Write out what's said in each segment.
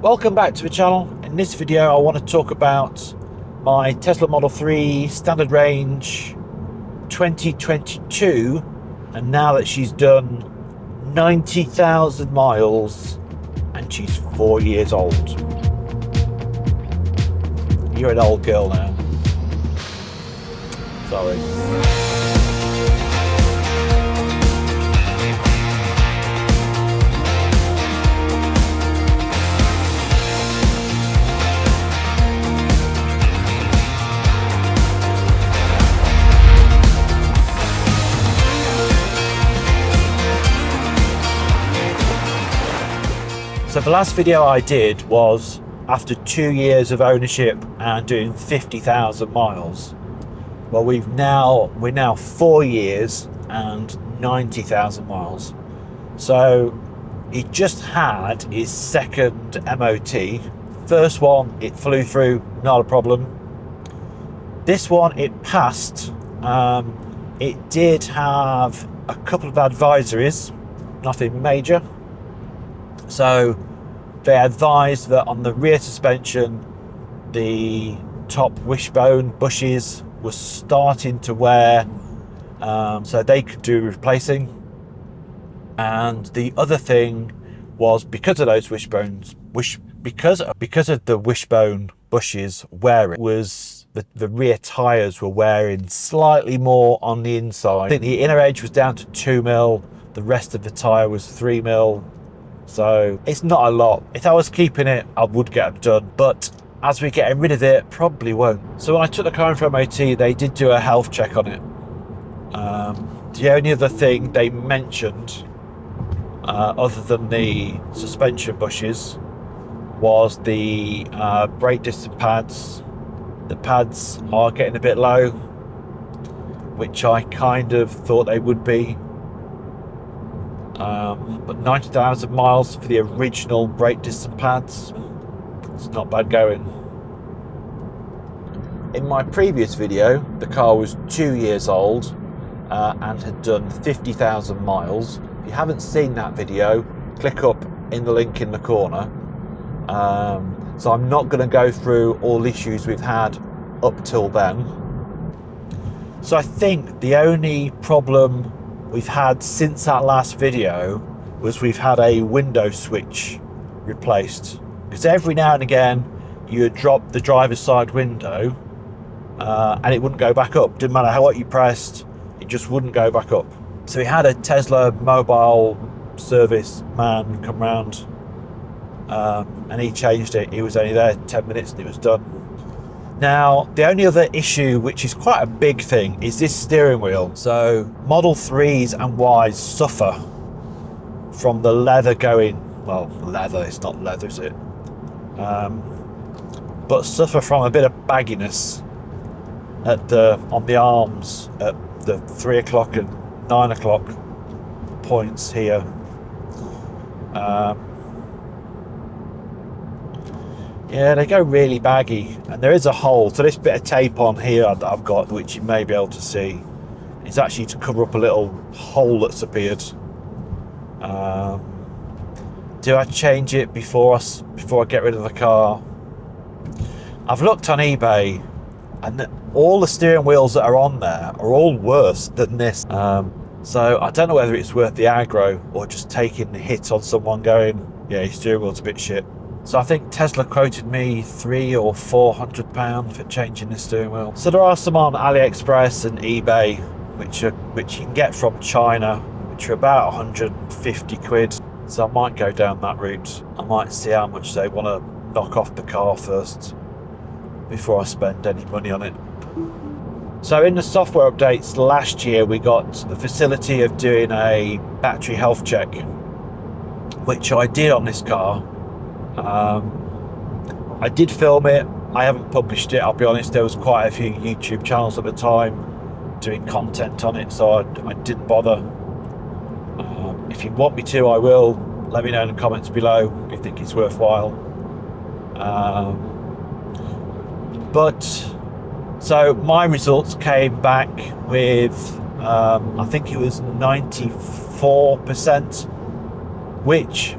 Welcome back to the channel. In this video I want to talk about my Tesla Model 3 standard range 2022, and now that she's done 90,000 miles and she's 4 years old. You're an old girl now. Sorry. So the last video I did was after 2 years of ownership and doing 50,000 miles. Well, we're now 4 years and 90,000 miles. So he just had his second MOT. First one, it flew through, not a problem. This one, it passed. It did have a couple of advisories, nothing major. So they advised that on the rear suspension, the top wishbone bushes was starting to wear, so they could do replacing. And the other thing was, because of those wishbones, because of the wishbone bushes wearing, was the rear tyres were wearing slightly more on the inside. I think the inner edge was down to 2 mil, the rest of the tyre was 3 mil. So it's not a lot. If I was keeping it, I would get it done, but as we're getting rid of it, probably won't. So when I took the car in for MOT, they did do a health check on it. The only other thing they mentioned, other than the suspension bushes, was the brake distance pads. The pads are getting a bit low, which I kind of thought they would be. But 90,000 miles for the original brake distance pads, it's not bad going. In my previous video, the car was 2 years old and had done 50,000 miles. If you haven't seen that video, click up in the link in the corner. So I'm not going to go through all the issues we've had up till then. So I think the only problem we've had since that last video was we've had a window switch replaced, because every now and again you would drop the driver's side window and it wouldn't go back up. Didn't matter what you pressed, it just wouldn't go back up. So we had a Tesla mobile service man come round and he changed it. He was only there 10 minutes and it was done. Now, the only other issue, which is quite a big thing, is this steering wheel. So Model 3s and Ys suffer from the leather going, well, leather, it's not leather, is it? But suffer from a bit of bagginess on the arms at the 3 o'clock and 9 o'clock points here. Yeah, they go really baggy, and there is a hole. So this bit of tape on here that I've got, which you may be able to see, is actually to cover up a little hole that's appeared. Do I change it before I get rid of the car? I've looked on eBay, and all the steering wheels that are on there are all worse than this. So I don't know whether it's worth the aggro or just taking the hit on someone going, yeah, your steering wheel's a bit shit. So I think Tesla quoted me £300 or £400 for changing the steering wheel. So there are some on AliExpress and eBay, which you can get from China, which are about 150 quid. So I might go down that route. I might see how much they want to knock off the car first before I spend any money on it. So in the software updates last year, we got the facility of doing a battery health check, which I did on this car. I did film it. I haven't published it, I'll be honest. There was quite a few YouTube channels at the time doing content on it, so I didn't bother. If you want me to, I will. Let me know in the comments below if you think it's worthwhile. So my results came back with I think it was 94%, which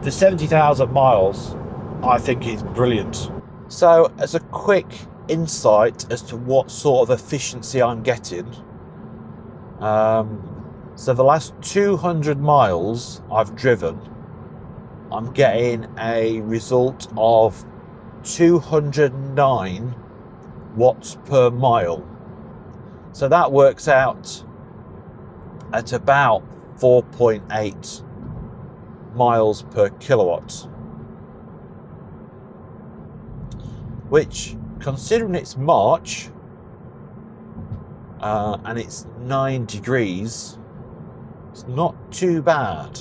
the 70,000 miles I think it's brilliant. So as a quick insight as to what sort of efficiency I'm getting, so the last 200 miles I've driven, I'm getting a result of 209 watts per mile. So that works out at about 4.8 miles per kilowatt, which, considering it's March and it's 9 degrees, it's not too bad.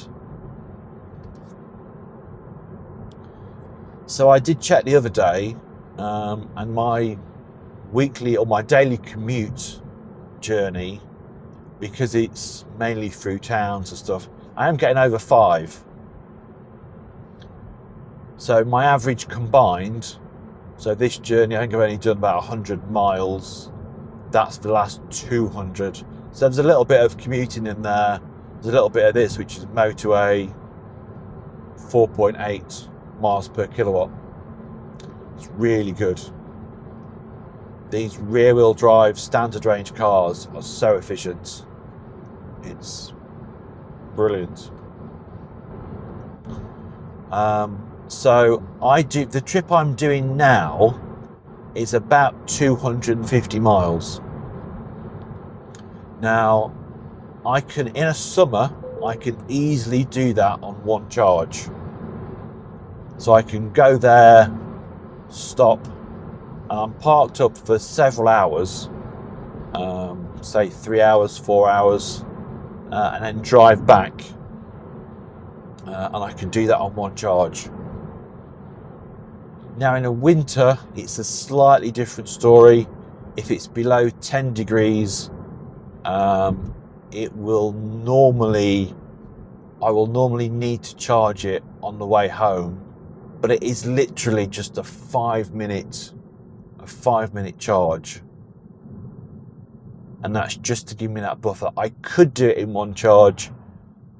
So I did check the other day, and my weekly or my daily commute journey, because it's mainly through towns and stuff, I am getting over 5. So my average combined, so this journey I think I've only done about 100 miles. That's the last 200. So there's a little bit of commuting in there. There's a little bit of this, which is motorway, 4.8 miles per kilowatt. It's really good. These rear-wheel drive standard range cars are so efficient. It's brilliant. So the trip I'm doing now is about 250 miles. Now, in a summer, I can easily do that on one charge. So I can go there, stop, and I'm parked up for several hours, say 3 hours, 4 hours, and then drive back. And I can do that on one charge. Now in the winter, it's a slightly different story. If it's below 10 degrees, I will normally need to charge it on the way home, but it is literally just a 5-minute charge. And that's just to give me that buffer. I could do it in one charge,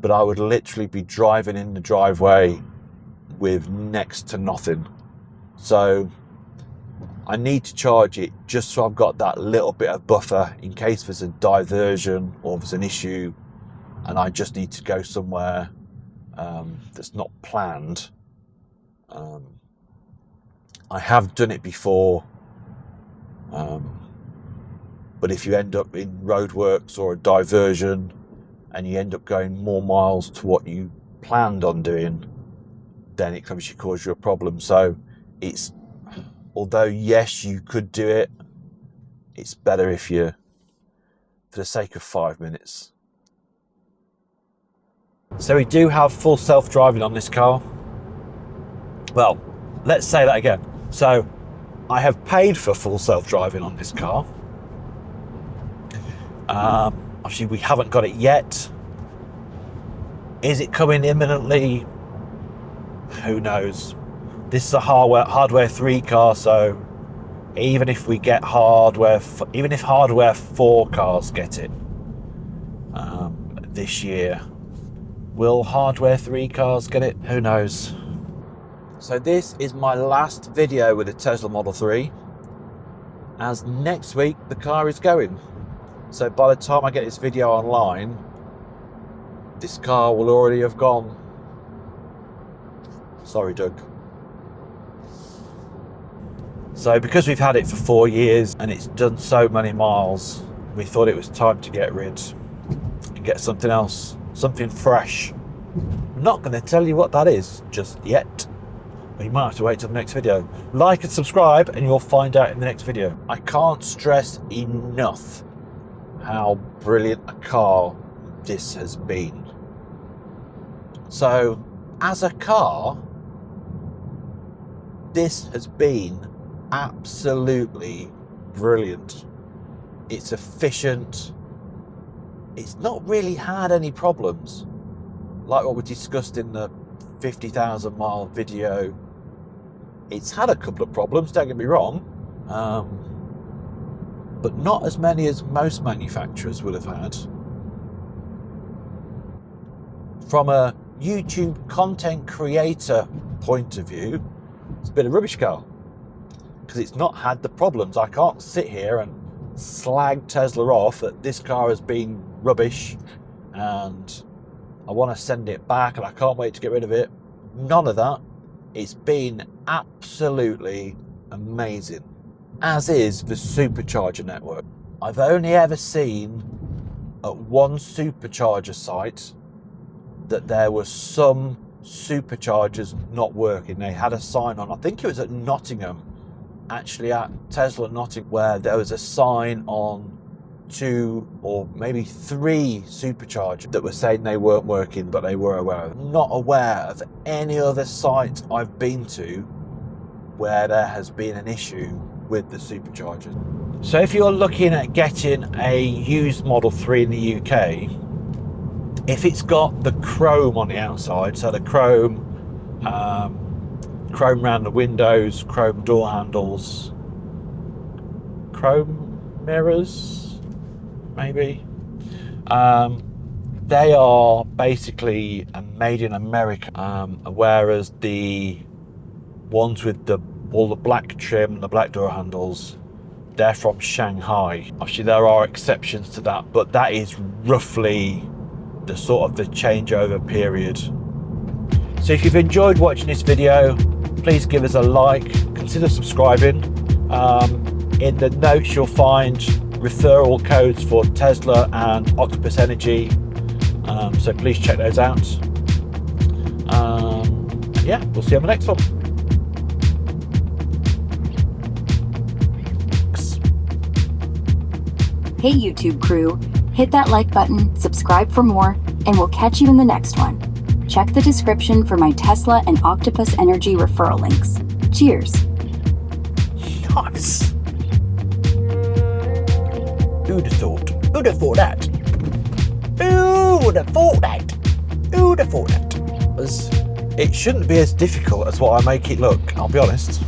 but I would literally be driving in the driveway with next to nothing. So I need to charge it just so I've got that little bit of buffer in case there's a diversion or there's an issue and I just need to go somewhere that's not planned. I have done it before, but if you end up in roadworks or a diversion and you end up going more miles to what you planned on doing, then it can actually cause you a problem. So although yes, you could do it, it's better if you, for the sake of 5 minutes. So we do have full self-driving on this car. Well, let's say that again. So I have paid for full self-driving on this car. Obviously we haven't got it yet. Is it coming imminently? Who knows? This is a hardware 3 car, so even if we get even if hardware 4 cars get it this year, will hardware 3 cars get it? Who knows? So this is my last video with the Tesla Model 3, as next week the car is going. So by the time I get this video online, this car will already have gone. Sorry, Doug. So because we've had it for 4 years and it's done so many miles, we thought it was time to get rid and get something else, something fresh. I'm not going to tell you what that is just yet, but you might have to wait till the next video. Like and subscribe and you'll find out in the next video. I can't stress enough how brilliant a car this has been. So as a car, this has been absolutely brilliant. It's efficient. It's not really had any problems like what we discussed in the 50,000 mile video. It's had a couple of problems, don't get me wrong, but not as many as most manufacturers would have had. From a YouTube content creator point of view, it's been a rubbish car because it's not had the problems. I can't sit here and slag Tesla off that this car has been rubbish and I want to send it back and I can't wait to get rid of it. None of that. It's been absolutely amazing, as is the supercharger network. I've only ever seen at one supercharger site that there was some superchargers not working. They had a sign on, I think it was at Nottingham, actually at Tesla Nottingham, where there was a sign on 2 or maybe 3 superchargers that were saying they weren't working, but they were aware of it. Not aware of any other site I've been to where there has been an issue with the superchargers. So if you're looking at getting a used Model 3 in the UK, if it's got the chrome on the outside, so the chrome around the windows, chrome door handles, chrome mirrors, maybe, they are basically made in America, whereas the ones with all the black trim, the black door handles, they're from Shanghai. Obviously there are exceptions to that, but that is roughly the sort of the changeover period. So if you've enjoyed watching this video, please give us a like, consider subscribing. In the notes you'll find referral codes for Tesla and Octopus Energy, so please check those out. And yeah, we'll see you on the next one. Hey YouTube crew, hit that like button, subscribe for more, and we'll catch you in the next one. Check the description for my Tesla and Octopus Energy referral links. Cheers. Nice. Who'd have thought? Who'd have thought that? Who would have thought that? Who would have thought that? It shouldn't be as difficult as what I make it look, I'll be honest.